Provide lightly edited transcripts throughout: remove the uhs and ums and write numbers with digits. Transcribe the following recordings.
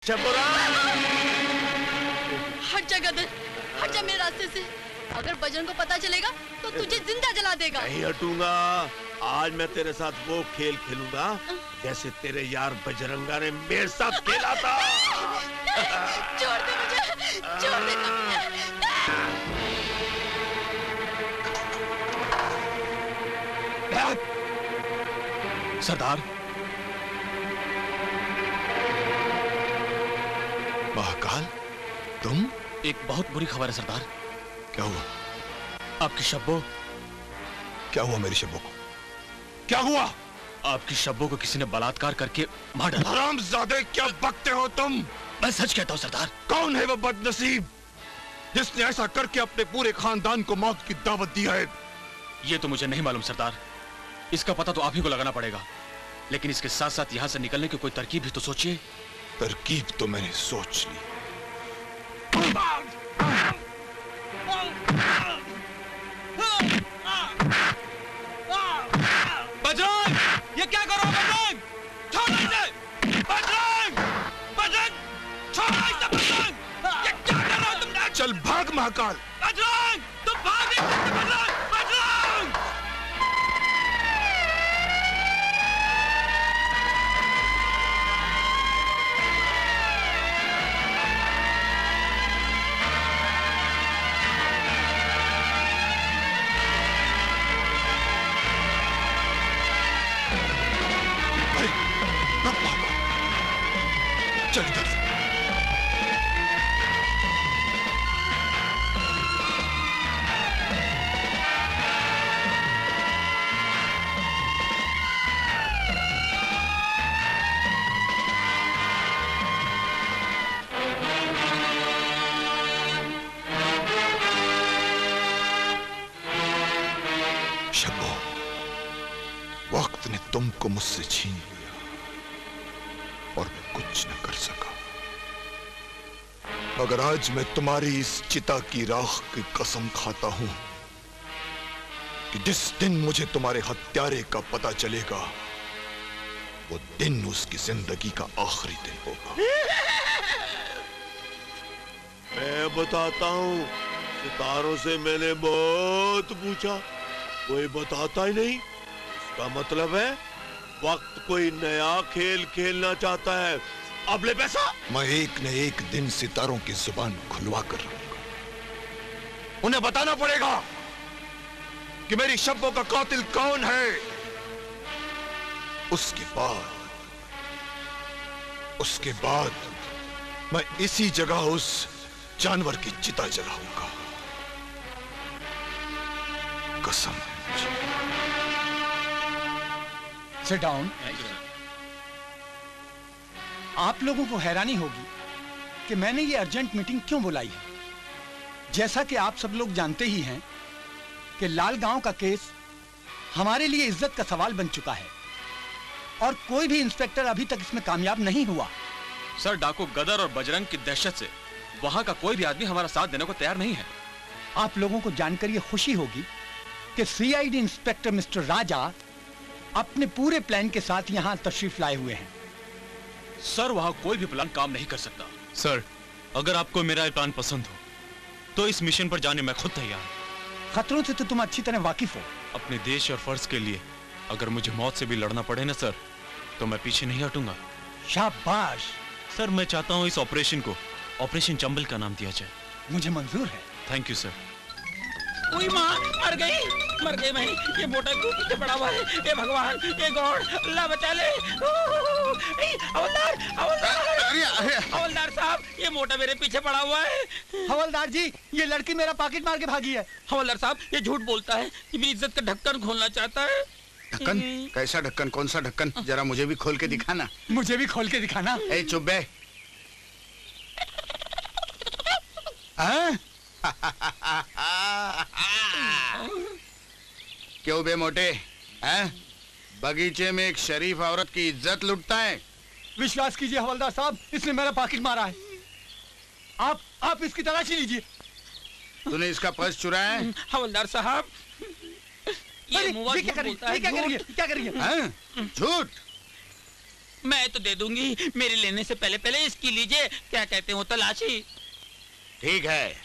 हट जा गदर, हट जा मेरे रास्ते से। अगर बजरंग को पता चलेगा तो तुझे जिंदा जला देगा। नहीं हटूंगा। आज मैं तेरे साथ वो खेल खेलूंगा जैसे तेरे यार बजरंगा ने मेरे साथ खेला था। छोड़ दे मुझे, छोड़ दे। सरदार। महाकाल, तुम? एक बहुत बुरी खबर है सरदार। क्या हुआ? आपकी शब्बो। क्या हुआ मेरी शब्बो को? क्या हुआ? आपकी शब्बो को किसी ने बलात्कार करके मार डाला। हरामजादे, क्या बकते हो तुम? मैं सच कहता हूँ सरदार। कौन है वो बदनसीब जिसने ऐसा करके अपने पूरे खानदान को मौत की दावत दी है? ये तो मुझे नहीं मालूम सरदार। इसका पता तो आप ही को लगाना पड़ेगा। लेकिन इसके साथ साथ यहाँ से निकलने की कोई तरकीब भी तो सोचिए। तरकीब तो मैंने सोच ली। बजरंग, ये क्या करो बजरंग? छोड़ इसे! बजरंग! बजरंग! छोड़ इसे बजरंग! ये क्या कर रहे हो तुम? चल भाग महाकाल! बजरंग! तुम भाग नहीं सकते बजरंग! बजरंग! चल इधर से। शब्बो, वक्त ने तुमको मुझसे छीन लिया और मैं कुछ न कर सका। मगर आज मैं तुम्हारी इस चिता की राख की कसम खाता हूं कि जिस दिन मुझे तुम्हारे हत्यारे का पता चलेगा वो दिन उसकी जिंदगी का आखिरी दिन होगा। मैं बताता हूँ, सितारों से मैंने बहुत पूछा, कोई बताता ही नहीं। इसका मतलब है वक्त कोई नया खेल खेलना चाहता है। अब ले पैसा। मैं एक न एक दिन सितारों की जुबान खुलवा कर रहूंगा। उन्हें बताना पड़ेगा कि मेरी शब्बों का कातिल कौन है। उसके बाद मैं इसी जगह उस जानवर की चिता जलाऊंगा। कसम है मुझे। Sit down. आप लोगों को हैरानी होगी कि मैंने ये अर्जेंट मीटिंग क्यों बुलाई है। जैसा कि आप सब लोग जानते ही हैं कि लाल गांव का केस हमारे लिए इज्जत का सवाल बन चुका है और कोई भी इंस्पेक्टर अभी तक इसमें कामयाब नहीं हुआ। सर, डाकू गदर और बजरंग की दहशत से वहां का कोई भी आदमी हमारा साथ देने को तैयार नहीं है। आप लोगों को जानकर ये खुशी होगी कि सीआईडी इंस्पेक्टर मिस्टर राजा अपने पूरे प्लान के साथ यहां तशरीफ लाए हुए हैं। सर, वहां कोई भी प्लान काम नहीं कर सकता। सर, अगर आपको मेरा ये प्लान पसंद हो तो इस मिशन पर जाने मैं खुद तैयार हूं। खतरों से तो तुम अच्छी तरह वाकिफ हो। अपने देश और फर्ज के लिए अगर मुझे मौत से भी लड़ना पड़े ना सर, तो मैं पीछे नहीं हटूंगा। शाबाश। सर, मैं चाहता हूं इस ऑपरेशन को ऑपरेशन चंबल का नाम दिया जाए। मुझे मंजूर है। Thank you sir. ओए माँ, मर गई मैं। ये मोटा क्यों पीछे पड़ा हुआ है? ये भगवान, ये गॉड, अल्लाह बचा ले। हवलदार साहब, ये मोटा मेरे पीछे पड़ा हुआ है। हवलदार जी, ये लड़की मेरा पॉकेट मार के भागी है। हवलदार साहब, ये झूठ बोलता है। ये मेरी इज्जत का ढक्कन खोलना चाहता है। ढक्कन? कैसा ढक्कन? कौन सा ढक्कन? जरा मुझे भी खोल के दिखाना। मुझे भी खोल के दिखाना। ए चुप बे। क्यों बे मोटे, हैं? बगीचे में एक शरीफ औरत की इज्जत लुटता है। विश्वास कीजिए हवलदार साहब, इसने मेरा पॉकेट मारा है। आप इसकी तलाशी लीजिए। तूने इसका पर्स चुराया है? हवलदार साहब, ये क्या कर रही है? झूठ। झूठ? मैं तो दे दूंगी, मेरे लेने से पहले पहले इसकी लीजिए, क्या कहते हो, तलाशी। ठीक है,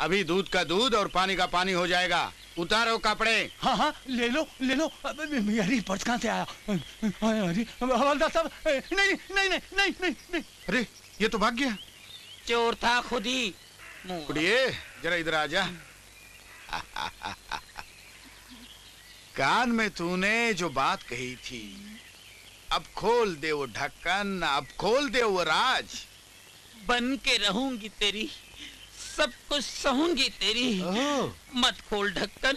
अभी दूध का दूध और पानी का पानी हो जाएगा। उतारो कपड़े। हाँ हाँ, ले लो ले लो। अरे पर्स कहाँ से आया? अरे हवलदार साहब, नहीं नहीं नहीं नहीं नहीं नहीं। अरे ये तो भाग गया। चोर था खुद ही। कुड़िए जरा इधर आ जा। कान में तूने जो बात कही थी, अब खोल दे वो ढक्कन, अब खोल दे वो राज। बन के रहूंगी तेरी, सब कुछ सहूंगी तेरी। मत खोल ढक्कन,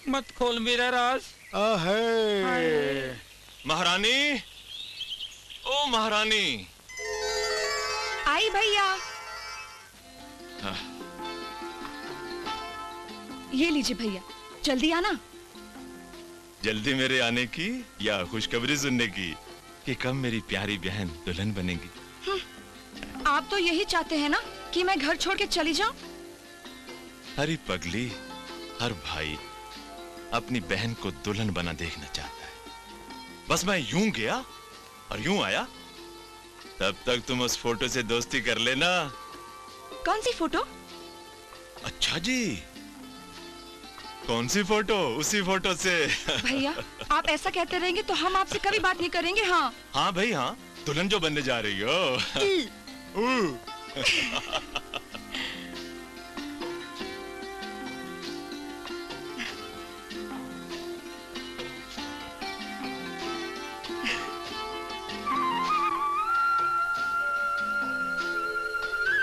मत खोल मेरा राज। महारानी, ओ महारानी। आई भैया। ये लीजिए भैया, जल्दी आना। जल्दी मेरे आने की या खुशखबरी सुनने की कि कब मेरी प्यारी बहन दुल्हन बनेगी? आप तो यही चाहते हैं ना कि मैं घर छोड़ के चली जाऊं? अरे पगली, हर भाई अपनी बहन को दुल्हन बना देखना चाहता है। बस मैं यूं गया और यूं आया। तब तक तुम उस फोटो से दोस्ती कर लेना। कौन सी फोटो? अच्छा जी, कौन सी फोटो? उसी फोटो से। भैया आप ऐसा कहते रहेंगे तो हम आपसे कभी बात नहीं करेंगे। हाँ हाँ भाई हाँ, दुल्हन जो बनने जा रही हो।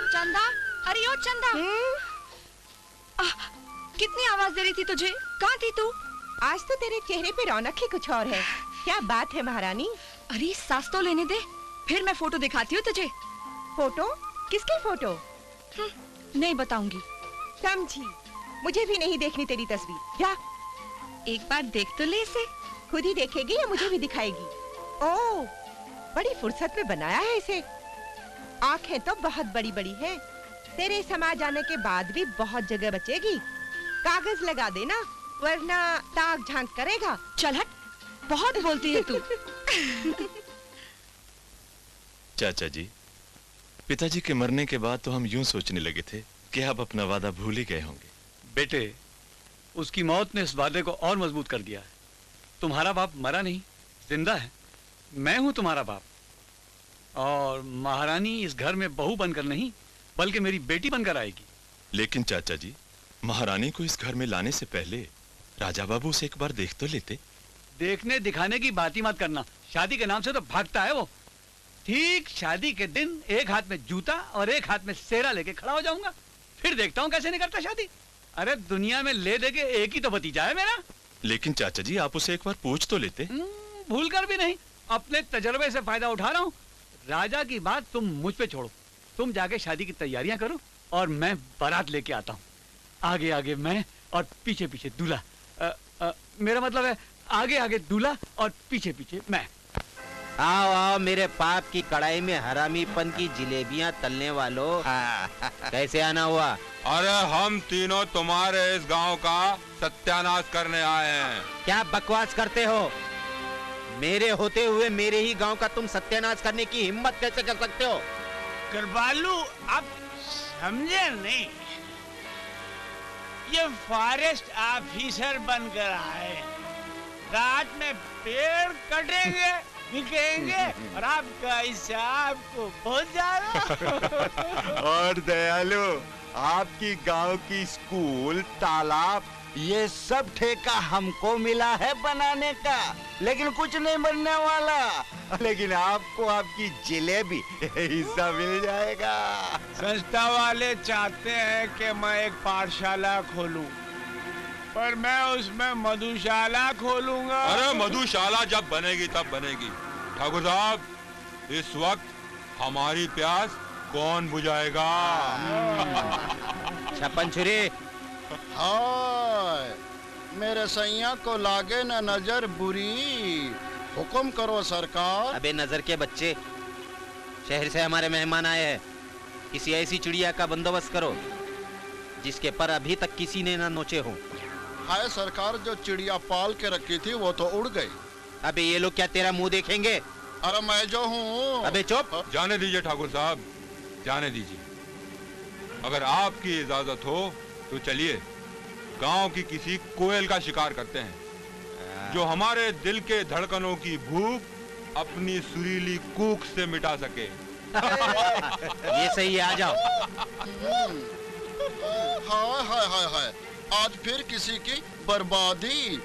चंदा, अरे ओ चंदा। कितनी आवाज दे रही थी तुझे, कहाँ थी तू? आज तो तेरे चेहरे पे रौनक ही कुछ और है। क्या बात है महारानी? अरे सांस तो लेने दे, फिर मैं फोटो दिखाती हूँ तुझे। फोटो? किसकी फोटो? नहीं बताऊंगी। समझी, मुझे भी नहीं देखनी तेरी तस्वीर। जा एक बार देख तो ले इसे। खुद ही देखेगी या मुझे भी दिखाएगी? ओह, बड़ी फुर्सत में बनाया है इसे। आंखें तो बहुत बड़ी बड़ी हैं। तेरे समा जाने के बाद भी बहुत जगह बचेगी। कागज लगा देना, वरना ताक झांक करेगा। चल हट, बहुत बोलती है तू। चाचा जी, पिताजी के मरने के बाद तो हम यूं सोचने लगे थे कि आप अपना वादा भूल ही गए होंगे। बेटे, उसकी मौत ने इस वादे को और मजबूत कर दिया है। तुम्हारा बाप मरा नहीं, जिंदा है। मैं हूं तुम्हारा बाप। और महारानी इस घर में बहू बनकर नहीं, बल्कि मेरी बेटी बनकर आएगी। लेकिन चाचा जी, महारानी को इस घर में लाने से पहले राजा बाबू से एक बार देख तो लेते। देखने दिखाने की बात ही मत करना। शादी के नाम से तो भागता है वो। ठीक शादी के दिन एक हाथ में जूता और एक हाथ में सेरा लेके खड़ा हो जाऊंगा, फिर देखता हूँ कैसे नहीं करता शादी। अरे दुनिया में ले दे के एक ही तो भतीजा है मेरा। लेकिन चाचा जी, आप उसे एक बार पूछ तो लेते। भूल कर भी नहीं, अपने तजर्बे से फायदा उठा रहा हूँ। राजा की बात तुम मुझ पे छोड़ो, तुम जाके शादी की तैयारियां करो और मैं बारात लेके आता हूँ। आगे आगे मैं और पीछे पीछे दूल्हा। मेरा मतलब है आगे आगे दूल्हा और पीछे पीछे मैं। आओ आओ मेरे पाप की कढ़ाई में हरामीपन की जिलेबियां तलने वालों। कैसे आना हुआ? अरे हम तीनों तुम्हारे इस गांव का सत्यानाश करने आए हैं। क्या बकवास करते हो? मेरे होते हुए मेरे ही गांव का तुम सत्यानाश करने की हिम्मत कैसे कर सकते हो? कृपालू, आप समझे नहीं, ये फॉरेस्ट ऑफिसर बनकर आए। रात में पेड़ कटेंगे, बिकेंगे और आपका हिसाब को बहुत ज्यादा। और दयालु, आपकी गांव की स्कूल, तालाब, ये सब ठेका हमको मिला है बनाने का, लेकिन कुछ नहीं बनने वाला। लेकिन आपको आपकी जिलेबी हिस्सा मिल जाएगा। संस्था वाले चाहते हैं कि मैं एक पाठशाला खोलूं, पर मैं उसमें मधुशाला खोलूंगा। अरे मधुशाला जब बनेगी तब बनेगी। ठाकुर साहब, इस वक्त हमारी प्यास कौन बुझाएगा? छप्पन छुरी। हाय, मेरे सैया को लागे न नजर बुरी। हुक्म करो सरकार। अबे नजर के बच्चे, शहर से हमारे मेहमान आए हैं। किसी ऐसी चिड़िया का बंदोबस्त करो जिसके पर अभी तक किसी ने ना नोचे हो। हाय सरकार, जो चिड़िया पाल के रखी थी वो तो उड़ गई। अबे ये लोग क्या तेरा मुंह देखेंगे? अरे मैं जो हूँ। अबे चुप। जाने दीजिए ठाकुर साहब, जाने दीजिए। अगर आपकी इजाजत हो तो चलिए गांव की किसी कोयल का शिकार करते हैं जो हमारे दिल के धड़कनों की भूख अपनी सुरीली कूक से मिटा सके। ये सही है, आ जाओ। हाय हाय हाय हाय, आज फिर किसी की बर्बादी।